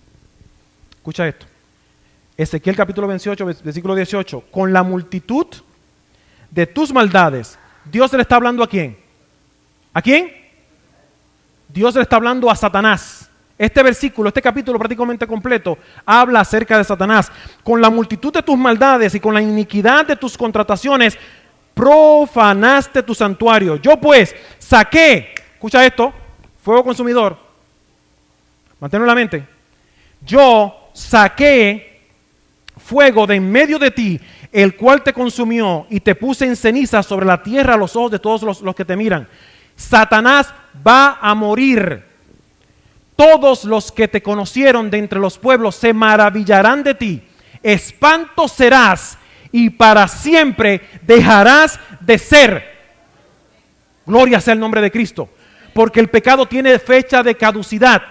Escucha esto. Ezequiel capítulo 28, versículo 18. Con la multitud de tus maldades, Dios le está hablando ¿a quién? ¿A quién? Dios le está hablando a Satanás. Este versículo, este capítulo prácticamente completo, habla acerca de Satanás. Con la multitud de tus maldades y con la iniquidad de tus contrataciones, profanaste tu santuario. Yo pues saqué, escucha esto, fuego consumidor, manténlo en la mente. Yo saqué fuego de en medio de ti, el cual te consumió, y te puse en ceniza sobre la tierra a los ojos de todos los que te miran. Satanás va a morir. Todos los que te conocieron de entre los pueblos se maravillarán de ti. Espanto serás y para siempre dejarás de ser. Gloria sea el nombre de Cristo. Porque el pecado tiene fecha de caducidad.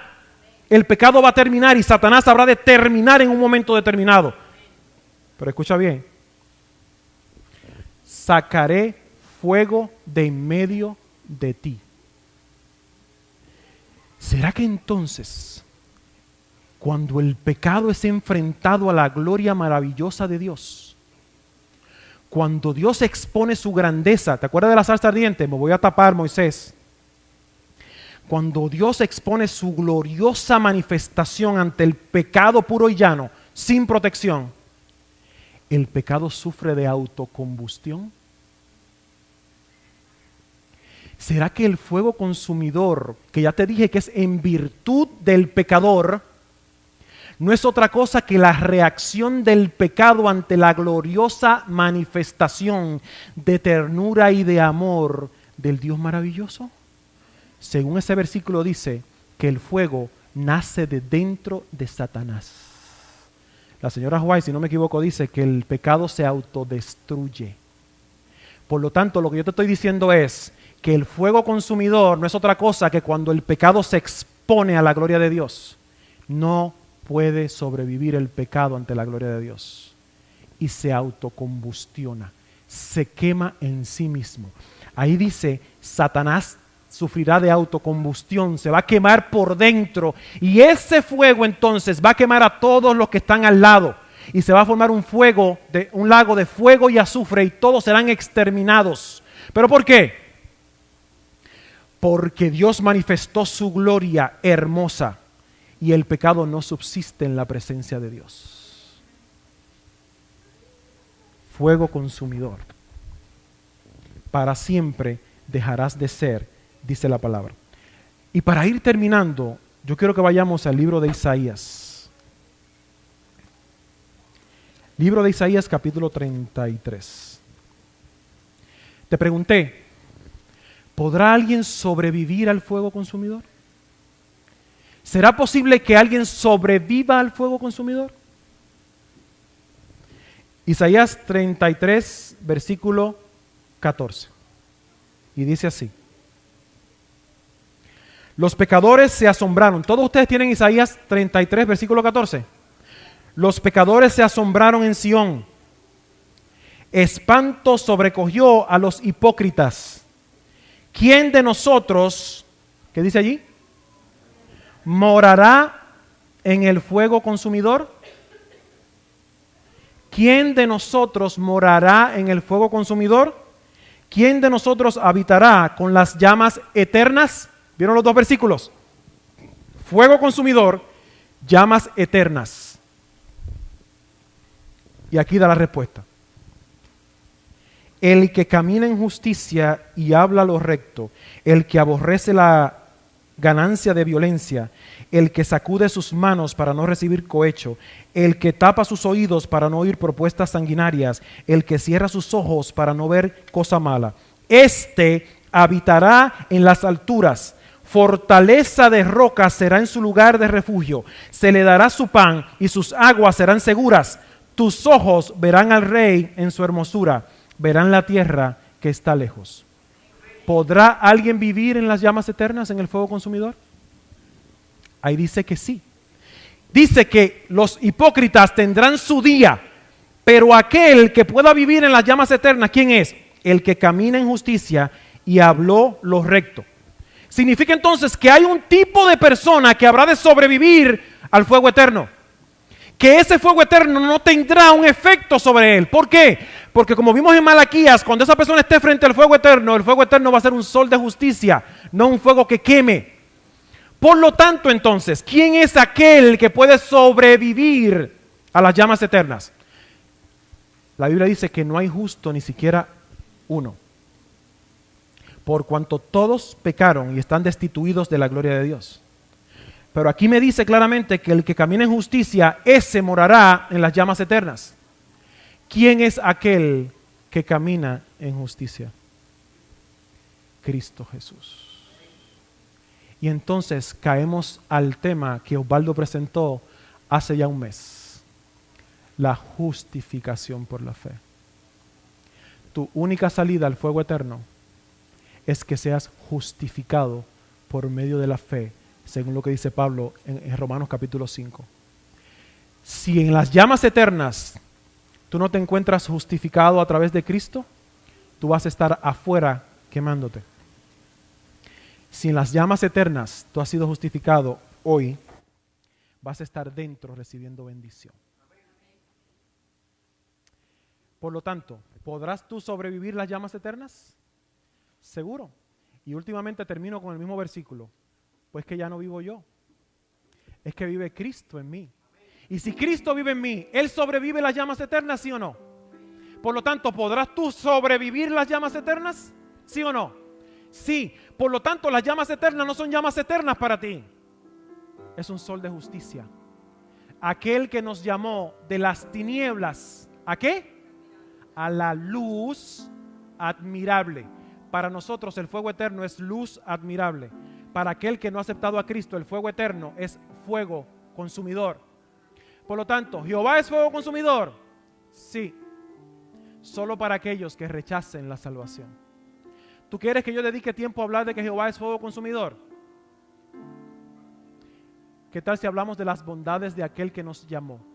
El pecado va a terminar y Satanás habrá de terminar en un momento determinado. Pero escucha bien. Sacaré fuego de en medio de ti. ¿Será que entonces, cuando el pecado es enfrentado a la gloria maravillosa de Dios, cuando Dios expone su grandeza, ¿te acuerdas de la zarza ardiente? Me voy a tapar, Moisés. Cuando Dios expone su gloriosa manifestación ante el pecado puro y llano, sin protección, ¿El pecado sufre de autocombustión? ¿Será que el fuego consumidor, que ya te dije que es en virtud del pecador, no es otra cosa que la reacción del pecado ante la gloriosa manifestación de ternura y de amor del Dios maravilloso? Según ese versículo dice que el fuego nace de dentro de Satanás. La señora White, si no me equivoco, dice que el pecado se autodestruye. Por lo tanto, lo que yo te estoy diciendo es que el fuego consumidor no es otra cosa que cuando el pecado se expone a la gloria de Dios. No puede sobrevivir el pecado ante la gloria de Dios. Y se autocombustiona, se quema en sí mismo. Ahí dice, Satanás sufrirá de autocombustión, se va a quemar por dentro. Y ese fuego entonces va a quemar a todos los que están al lado. Y se va a formar un lago de fuego y azufre y todos serán exterminados. ¿Pero por qué? Porque Dios manifestó su gloria hermosa y el pecado no subsiste en la presencia de Dios. Fuego consumidor. Para siempre dejarás de ser, dice la palabra. Y para ir terminando, yo quiero que vayamos al libro de Isaías. Libro de Isaías, capítulo 33. Te pregunté, ¿podrá alguien sobrevivir al fuego consumidor? ¿Será posible que alguien sobreviva al fuego consumidor? Isaías 33, versículo 14. Y dice así. Los pecadores se asombraron. ¿Todos ustedes tienen Isaías 33, versículo 14? Los pecadores se asombraron en Sión. Espanto sobrecogió a los hipócritas. ¿Quién de nosotros, qué dice allí? ¿Morará en el fuego consumidor? ¿Quién de nosotros morará en el fuego consumidor? ¿Quién de nosotros habitará con las llamas eternas? ¿Vieron los dos versículos? Fuego consumidor, llamas eternas. Y aquí da la respuesta. El que camina en justicia y habla lo recto, el que aborrece la ganancia de violencia, el que sacude sus manos para no recibir cohecho, el que tapa sus oídos para no oír propuestas sanguinarias, el que cierra sus ojos para no ver cosa mala. Este habitará en las alturas, fortaleza de roca será en su lugar de refugio, se le dará su pan y sus aguas serán seguras. Tus ojos verán al Rey en su hermosura, verán la tierra que está lejos. ¿Podrá alguien vivir en las llamas eternas, en el fuego consumidor? Ahí dice que sí. Dice que los hipócritas tendrán su día, pero aquel que pueda vivir en las llamas eternas, ¿quién es? El que camina en justicia y habló lo recto. Significa entonces que hay un tipo de persona que habrá de sobrevivir al fuego eterno. Que ese fuego eterno no tendrá un efecto sobre él. ¿Por qué? Porque como vimos en Malaquías, cuando esa persona esté frente al fuego eterno, el fuego eterno va a ser un sol de justicia, no un fuego que queme. Por lo tanto, entonces, ¿quién es aquel que puede sobrevivir a las llamas eternas? La Biblia dice que no hay justo ni siquiera uno. Por cuanto todos pecaron y están destituidos de la gloria de Dios. Pero aquí me dice claramente que el que camina en justicia, ese morará en las llamas eternas. ¿Quién es aquel que camina en justicia? Cristo Jesús. Y entonces caemos al tema que Osvaldo presentó hace ya un mes. La justificación por la fe. Tu única salida al fuego eterno es que seas justificado por medio de la fe, según lo que dice Pablo en Romanos capítulo 5. Si en las llamas eternas tú no te encuentras justificado a través de Cristo, tú vas a estar afuera quemándote. Si en las llamas eternas tú has sido justificado hoy, vas a estar dentro recibiendo bendición. Por lo tanto, ¿podrás tú sobrevivir las llamas eternas? Seguro. Y últimamente termino con el mismo versículo. Pues que ya no vivo yo, es que vive Cristo en mí. Y si Cristo vive en mí, ¿Él sobrevive las llamas eternas, sí o no? Por lo tanto, ¿podrás tú sobrevivir las llamas eternas? ¿Sí o no? Sí. Por lo tanto, las llamas eternas no son llamas eternas para ti. Es un sol de justicia. Aquel que nos llamó de las tinieblas, ¿a qué? A la luz admirable. Para nosotros el fuego eterno es luz admirable. Para aquel que no ha aceptado a Cristo, el fuego eterno es fuego consumidor. Por lo tanto, ¿Jehová es fuego consumidor? Sí. Solo para aquellos que rechacen la salvación. ¿Tú quieres que yo dedique tiempo a hablar de que Jehová es fuego consumidor? ¿Qué tal si hablamos de las bondades de aquel que nos llamó?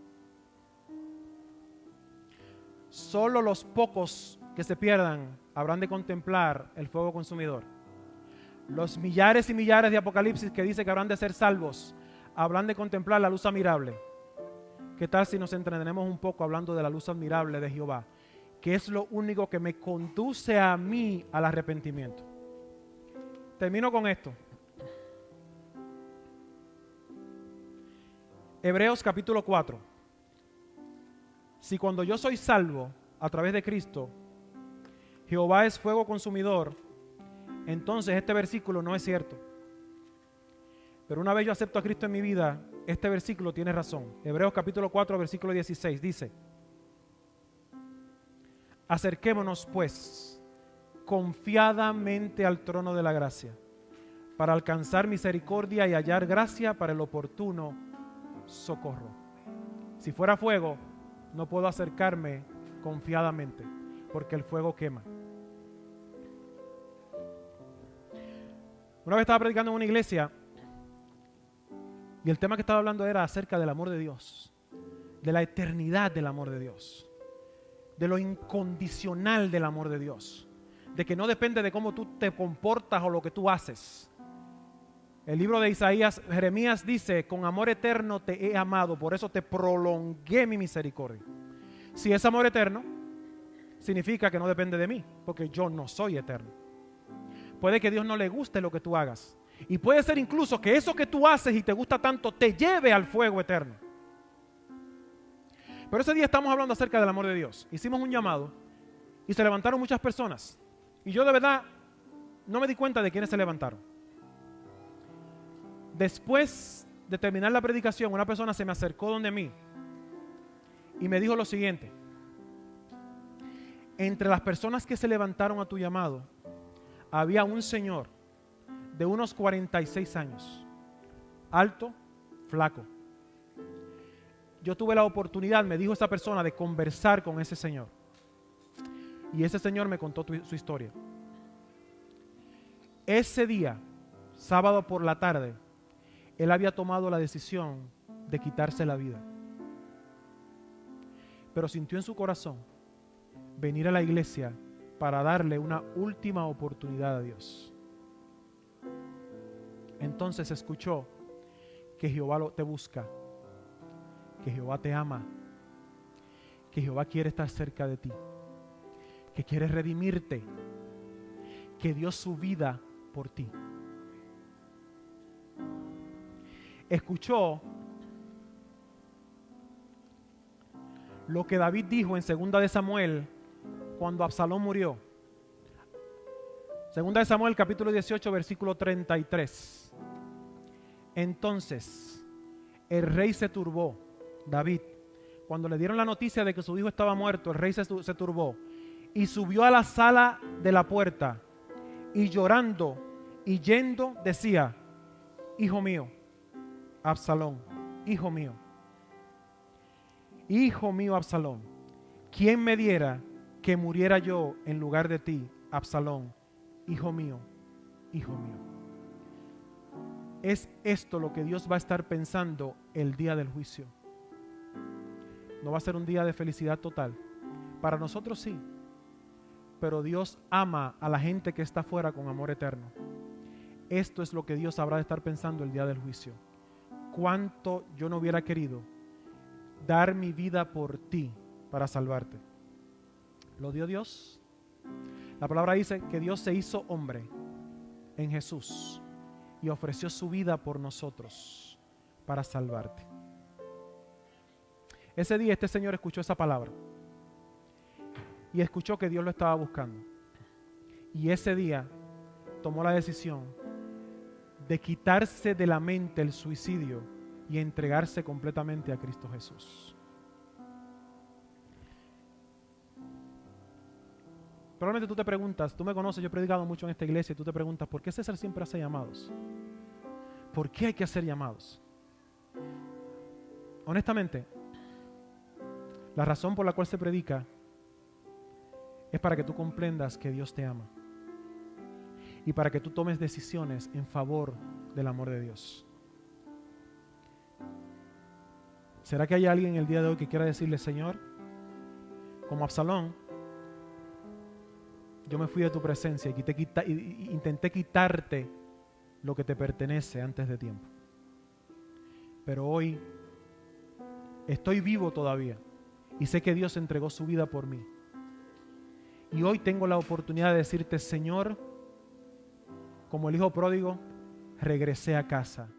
Solo los pocos que se pierdan habrán de contemplar el fuego consumidor. Los millares y millares de Apocalipsis que dice que habrán de ser salvos, habrán de contemplar la luz admirable. ¿Qué tal si nos entretenemos un poco hablando de la luz admirable de Jehová? Que es lo único que me conduce a mí al arrepentimiento. Termino con esto. Hebreos capítulo 4. Si cuando yo soy salvo a través de Cristo, Jehová es fuego consumidor, entonces este versículo no es cierto. Pero una vez yo acepto a Cristo en mi vida, este versículo tiene razón. Hebreos capítulo 4, versículo 16 dice: acerquémonos pues confiadamente al trono de la gracia, para alcanzar misericordia y hallar gracia para el oportuno socorro. Si fuera fuego, no puedo acercarme confiadamente, porque el fuego quema. Una vez estaba predicando en una iglesia y el tema que estaba hablando era acerca del amor de Dios, de la eternidad del amor de Dios, de lo incondicional del amor de Dios, de que no depende de cómo tú te comportas o lo que tú haces. El libro de Isaías, Jeremías dice: con amor eterno te he amado, por eso te prolongué mi misericordia. Si es amor eterno, significa que no depende de mí, porque yo no soy eterno. Puede que a Dios no le guste lo que tú hagas, y puede ser incluso que eso que tú haces y te gusta tanto te lleve al fuego eterno. Pero ese día estamos hablando acerca del amor de Dios. Hicimos un llamado y se levantaron muchas personas, y yo de verdad no me di cuenta de quiénes se levantaron. Después de terminar la predicación, una persona se me acercó donde mí y me dijo lo siguiente: entre las personas que se levantaron a tu llamado, había un señor de unos 46 años, alto, flaco. Yo tuve la oportunidad, me dijo esa persona, de conversar con ese señor. Y ese señor me contó su historia. Ese día, sábado por la tarde, él había tomado la decisión de quitarse la vida. Pero sintió en su corazón venir a la iglesia para darle una última oportunidad a Dios. Entonces escuchó que Jehová te busca, que Jehová te ama, que Jehová quiere estar cerca de ti, que quiere redimirte, que dio su vida por ti. Escuchó lo que David dijo en 2 de Samuel cuando Absalón murió. 2 de Samuel capítulo 18 versículo 33. Entonces el rey se turbó, David, cuando le dieron la noticia de que su hijo estaba muerto. El rey se turbó y subió a la sala de la puerta y llorando y yendo decía: hijo mío, Absalón, hijo mío, Absalón, ¿quién me diera que muriera yo en lugar de ti, Absalón, hijo mío, hijo mío? Es esto lo que Dios va a estar pensando el día del juicio. No va a ser un día de felicidad total. Para nosotros sí, pero Dios ama a la gente que está afuera con amor eterno. Esto es lo que Dios habrá de estar pensando el día del juicio. Cuánto yo no hubiera querido dar mi vida por ti para salvarte. ¿Lo dio Dios? La palabra dice que Dios se hizo hombre en Jesús y ofreció su vida por nosotros para salvarte. Ese día este señor escuchó esa palabra y escuchó que Dios lo estaba buscando. Y ese día tomó la decisión de quitarse de la mente el suicidio y entregarse completamente a Cristo Jesús. Probablemente tú te preguntas, tú me conoces, yo he predicado mucho en esta iglesia y tú te preguntas, ¿por qué César siempre hace llamados? ¿Por qué hay que hacer llamados? Honestamente, la razón por la cual se predica es para que tú comprendas que Dios te ama y para que tú tomes decisiones en favor del amor de Dios. ¿Será que hay alguien el día de hoy que quiera decirle, Señor, como Absalón, yo me fui de tu presencia y intenté quitarte lo que te pertenece antes de tiempo? Pero hoy estoy vivo todavía y sé que Dios entregó su vida por mí. Y hoy tengo la oportunidad de decirte, Señor, como el hijo pródigo, regresé a casa